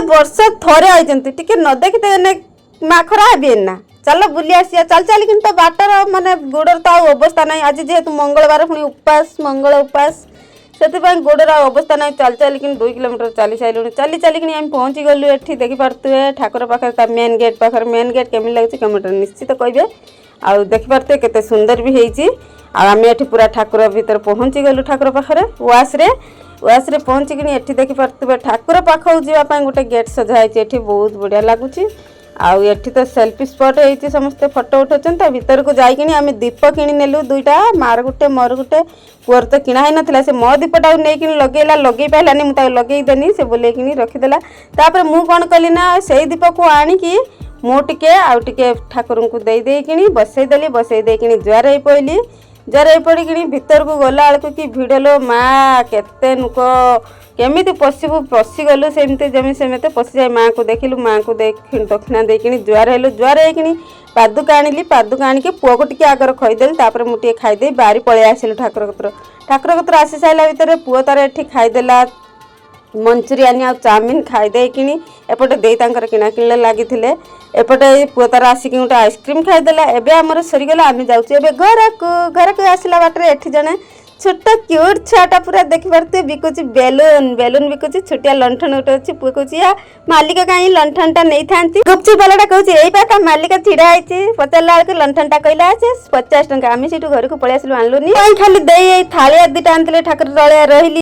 वर्ष थरे आइजंती टिके न देखते माँ खराब ना चल बुली आसिया चल चल कि तो बाटर माने गोड़र तो अवस्था ना आज जेहेतु मंगलवार पुणी उपास मंगल उपास से गोड़र अवस्था ना चल चल कि 2 किलोमीटर चली सारे चली चल कि आम पहुँची गलु ये देखिपे ठाकुर पाखे मेन गेट पाखे मेन गेट केमी लगे कमेंट निश्चित कहे आउ देखिपे केते सुंदर भी होती आम ये पूरा ठाकुर भीतर पहुँची गलु ठाकुर पाखे उआस पहुँचिक ये देखिपे ठाकुर पाखक जावाई गोटे गेट सजाई ये बहुत बढ़िया लगुच आउ एठी तो सेल्फी स्पॉट है समस्ते फोटो उठाउछन भीतर को जाइकिनी आम दीप किणी नेलु दुईटा मार गुटे मोर गुटे पुअर तो किणा ही नथिला से मो दीपटा नहीं लगेला लगे पाइलानी मुझे लगेदेनी से बोलेकिनी रखीदेला तापर मु कौन कली ना से दीप को आणिकी मु टिके आउ टिके ठाकुर को दे देकिनी बसईदेली बसई देकिनी जुआर हो पइली जुआर हो पड़ी भीतर को गला बेलू कि भिड़लो माँ केते नुक केमिति पशु पशिगलु सेमती जमी सेमते पशि जाए माँ को देखिलु माँ को दक्षिणा देकिनी जुआर हेलु जुआर होकिनी पादुका आनिली पादुका आनिके पुआ को टिके आगर खईदेली तापर मुझे खाईदे बारी पलि आसिलु ठाकुर कतर आसी सारा भितर पुआ तार एठी खाईदेला मंचूरियन आ चाउमिन खाईदे कि एपटे दे किणा किणले लगी एपटे पुआ तार आसिक गोटे आइसक्रीम खाईदेला एबे आमर सरीगला आम जाऊँ घर को आसला बाटर एठी जने छोट क्यूट छुआटा पूरा देखिपे बिकुची बेलून बेलून बिकुची छोटिया लंठन गोटे अच्छी पुआ कह मालिक कहीं लंठन टा नहीं था गुपचुप वाला कहूँ यही मालिक छिड़ा होती पचारा बेलू लंठन टा कहला 50 टंका आम से घर को पलि आसलु आनलुनी खाली दे थालिया 2टा आनते ठाकुर तलिया रही